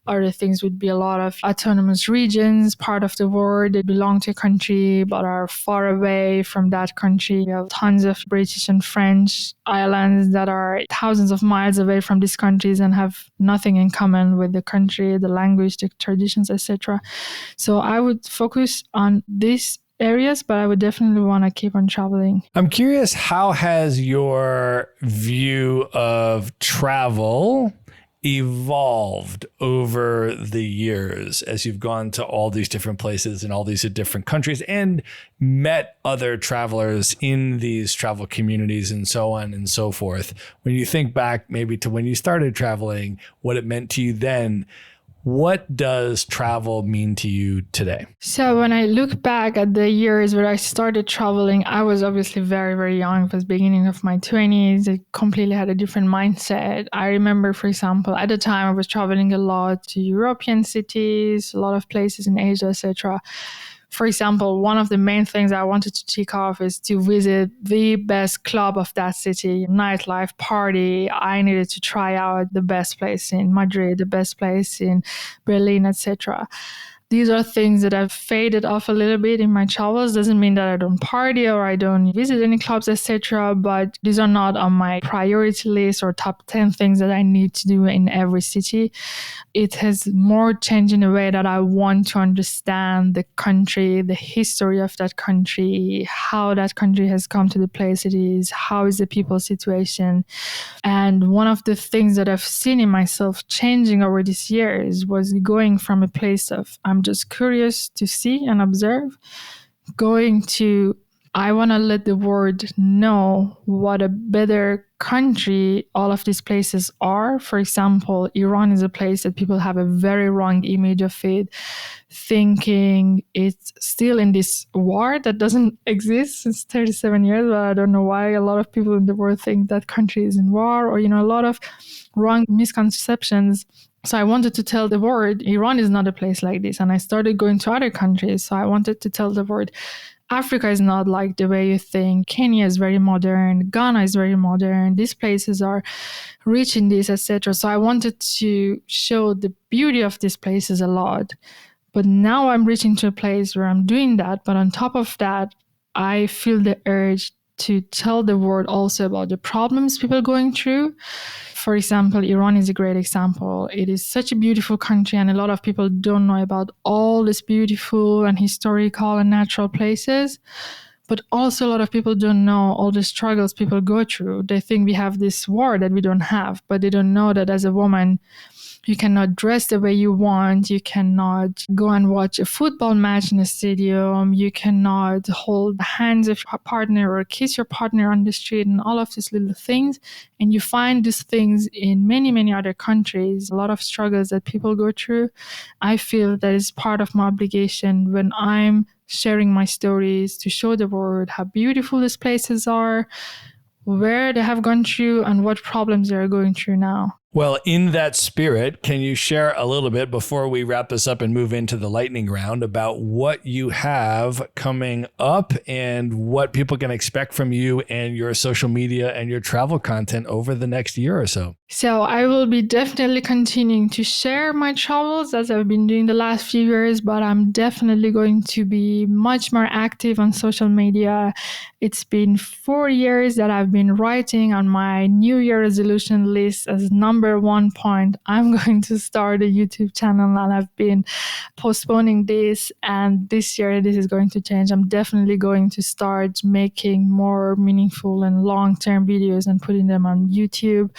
Other things would be a lot of autonomous regions, part of the world that belong to a country but are far away from that country. We have tons of British and French islands that are thousands of miles away from these countries and have nothing in common with the country, the language, the traditions, etc. So I would focus on these areas, but I would definitely want to keep on traveling. I'm curious, how has your view of travel evolved over the years as you've gone to all these different places in all these different countries and met other travelers in these travel communities and so on and so forth? When you think back maybe to when you started traveling, what it meant to you then, what does travel mean to you today? So when I look back at the years where I started traveling, I was obviously very, very young. It was beginning of my 20s. I completely had a different mindset. I remember, for example, at the time I was traveling a lot to European cities, a lot of places in Asia, etc. For example, one of the main things I wanted to tick off is to visit the best club of that city, nightlife, party. I needed to try out the best place in Madrid, the best place in Berlin, etc. These are things that have faded off a little bit in my travels. Doesn't mean that I don't party or I don't visit any clubs, etc. But these are not on my priority list or top 10 things that I need to do in every city. It has more changed in a way that I want to understand the country, the history of that country, how that country has come to the place it is, how is the people's situation. And one of the things that I've seen in myself changing over these years was going from a place of I'm just curious to see and observe, going to I want to let the world know what a better country all of these places are. For example, Iran is a place that people have a very wrong image of it, thinking it's still in this war that doesn't exist since 37 years. But I don't know why a lot of people in the world think that country is in war, or, a lot of wrong misconceptions. So I wanted to tell the world, Iran is not a place like this. And I started going to other countries. So I wanted to tell the world, Africa is not like the way you think. Kenya is very modern. Ghana is very modern. These places are rich in this, etc. So I wanted to show the beauty of these places a lot. But now I'm reaching to a place where I'm doing that. But on top of that, I feel the urge to tell the world also about the problems people are going through. For example, Iran is a great example. It is such a beautiful country, and a lot of people don't know about all these beautiful and historical and natural places. But also a lot of people don't know all the struggles people go through. They think we have this war that we don't have, but they don't know that as a woman, you cannot dress the way you want. You cannot go and watch a football match in a stadium. You cannot hold the hands of your partner or kiss your partner on the street, and all of these little things. And you find these things in many, many other countries, a lot of struggles that people go through. I feel that is part of my obligation when I'm sharing my stories to show the world how beautiful these places are, where they have gone through, and what problems they are going through now. Well, in that spirit, can you share a little bit before we wrap this up and move into the lightning round about what you have coming up and what people can expect from you and your social media and your travel content over the next year or so? So I will be definitely continuing to share my travels as I've been doing the last few years, but I'm definitely going to be much more active on social media. It's been 4 years that I've been writing on my New Year resolution list as number 1 point. I'm going to start a YouTube channel, and I've been postponing this, and this year this is going to change. I'm definitely going to start making more meaningful and long-term videos and putting them on YouTube.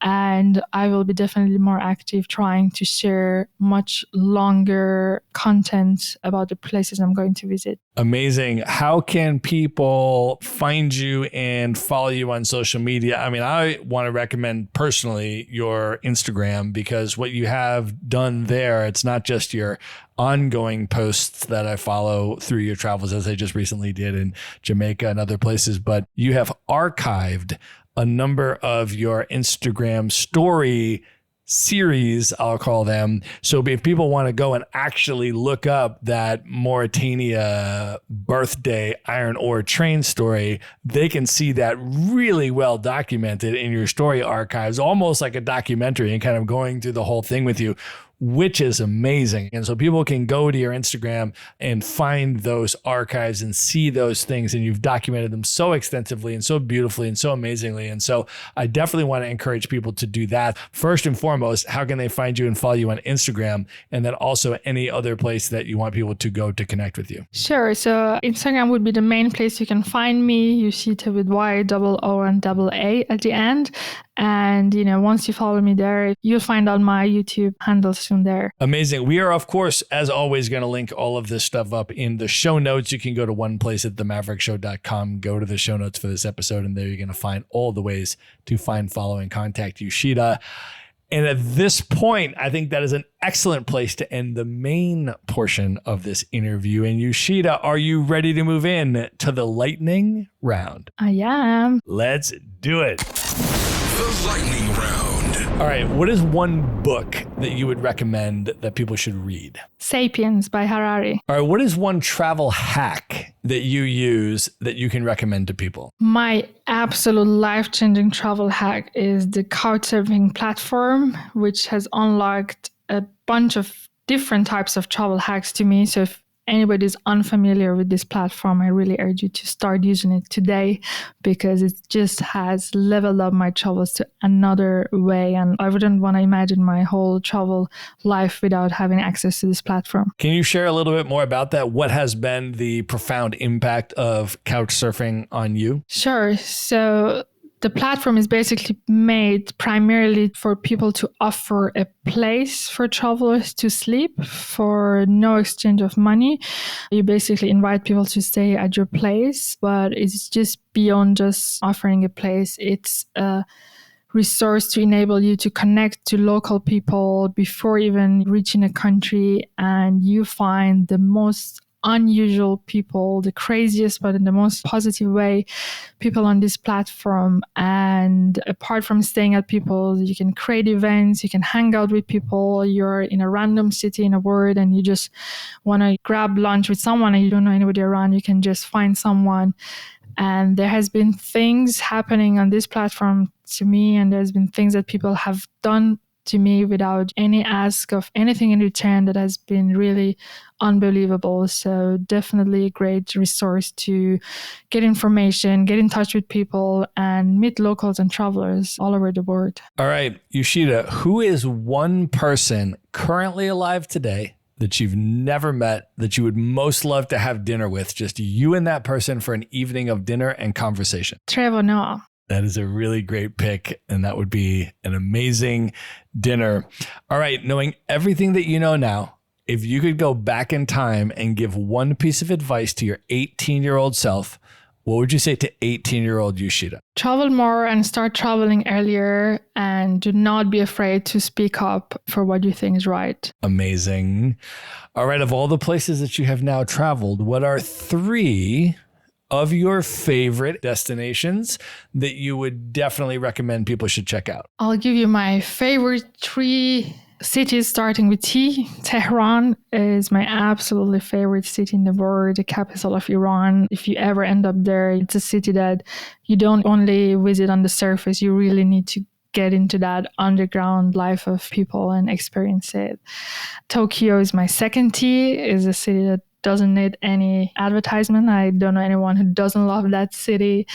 And I will be definitely more active trying to share much longer content about the places I'm going to visit. Amazing. How can people find you and follow you on social media? I mean, I want to recommend personally your Instagram, because what you have done there, it's not just your ongoing posts that I follow through your travels, as I just recently did in Jamaica and other places, but you have archived a number of your Instagram story series, I'll call them. So if people want to go and actually look up that Mauritania birthday iron ore train story, they can see that really well documented in your story archives, almost like a documentary, and kind of going through the whole thing with you, which is amazing. And so people can go to your Instagram and find those archives and see those things. And you've documented them so extensively and so beautifully and so amazingly. And so I definitely want to encourage people to do that. First and foremost, how can they find you and follow you on Instagram? And then also any other place that you want people to go to connect with you? Sure. So Instagram would be the main place you can find me, Yooshita with Y-O-O and double-A at the end. And, once you follow me there, you'll find all my YouTube handles from there. Amazing. We are, of course, as always, going to link all of this stuff up in the show notes. You can go to one place at themaverickshow.com, go to the show notes for this episode, and there you're going to find all the ways to find, follow, and contact Yooshita. And at this point, I think that is an excellent place to end the main portion of this interview. And Yooshita, are you ready to move in to the lightning round? I am. Let's do it. The lightning round. All right. What is one book that you would recommend that people should read? Sapiens by Harari. All right. What is one travel hack that you use that you can recommend to people? My absolute life-changing travel hack is the couchsurfing platform, which has unlocked a bunch of different types of travel hacks to me. So if anybody is unfamiliar with this platform, I really urge you to start using it today, because it just has leveled up my travels to another way. And I wouldn't want to imagine my whole travel life without having access to this platform. Can you share a little bit more about that? What has been the profound impact of couch surfing on you? Sure. So The platform is basically made primarily for people to offer a place for travelers to sleep for no exchange of money. You basically invite people to stay at your place, but it's just beyond just offering a place. It's a resource to enable you to connect to local people before even reaching a country, and you find the most unusual people, the craziest, but in the most positive way, people on this platform. And apart from staying at people, you can create events, you can hang out with people. You're in a random city in a world and you just want to grab lunch with someone and you don't know anybody around, you can just find someone. And there has been things happening on this platform to me, and there's been things that people have done to me without any ask of anything in return that has been really unbelievable. So definitely a great resource to get information, get in touch with people, and meet locals and travelers all over the world. All right, Yooshita, who is one person currently alive today that you've never met that you would most love to have dinner with, just you and that person for an evening of dinner and conversation? Trevor Noah. That is a really great pick, and that would be an amazing dinner. All right, knowing everything that you know now, if you could go back in time and give one piece of advice to your 18-year-old self, what would you say to 18-year-old Yooshita? Travel more and start traveling earlier, and do not be afraid to speak up for what you think is right. Amazing. All right, of all the places that you have now traveled, what are 3 of your favorite destinations that you would definitely recommend people should check out? I'll give you my favorite 3 cities, starting with T. Tehran is my absolutely favorite city in the world, the capital of Iran. If you ever end up there, it's a city that you don't only visit on the surface, you really need to get into that underground life of people and experience it. Tokyo is my second T, is a city that doesn't need any advertisement. I don't know anyone who doesn't love that city.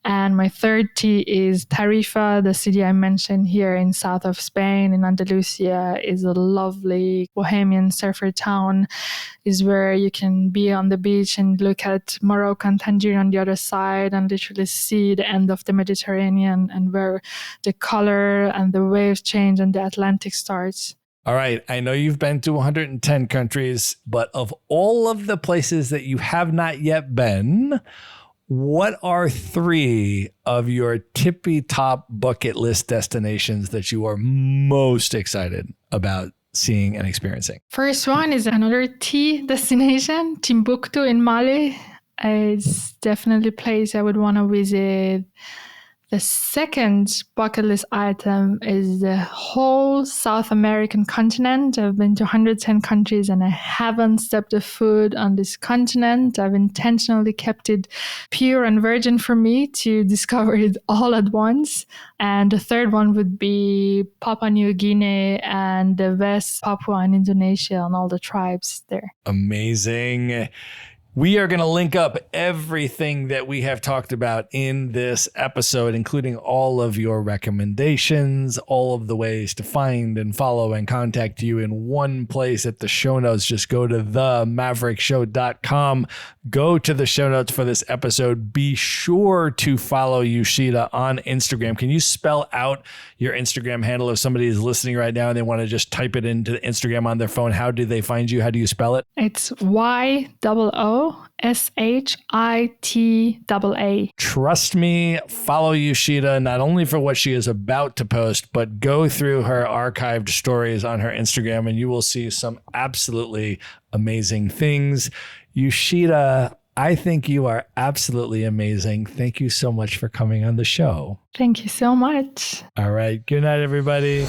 And my third T is Tarifa, the city I mentioned here in south of Spain, in Andalusia, is a lovely bohemian surfer town, is where you can be on the beach and look at Morocco and Tangier on the other side and literally see the end of the Mediterranean and where the color and the waves change and the Atlantic starts. All right. I know you've been to 110 countries, but of all of the places that you have not yet been, what are 3 of your tippy top bucket list destinations that you are most excited about seeing and experiencing? First one is another T destination, Timbuktu in Mali. It's definitely a place I would want to visit. The second bucket list item is the whole South American continent. I've been to 110 countries and I haven't stepped a foot on this continent. I've intentionally kept it pure and virgin for me to discover it all at once. And the third one would be Papua New Guinea and the West Papua and Indonesia and all the tribes there. Amazing. We are going to link up everything that we have talked about in this episode, including all of your recommendations, all of the ways to find and follow and contact you in one place at the show notes. Just go to themaverickshow.com. Go to the show notes for this episode. Be sure to follow Yooshita on Instagram. Can you spell out your Instagram handle if somebody is listening right now and they want to just type it into Instagram on their phone? How do they find you? How do you spell it? It's YOOSHITA. Trust me, follow Yooshita, not only for what she is about to post, but go through her archived stories on her Instagram and you will see some absolutely amazing things. Yooshita, I think you are absolutely amazing. Thank you so much for coming on the show. Thank you so much. All right. Good night, everybody.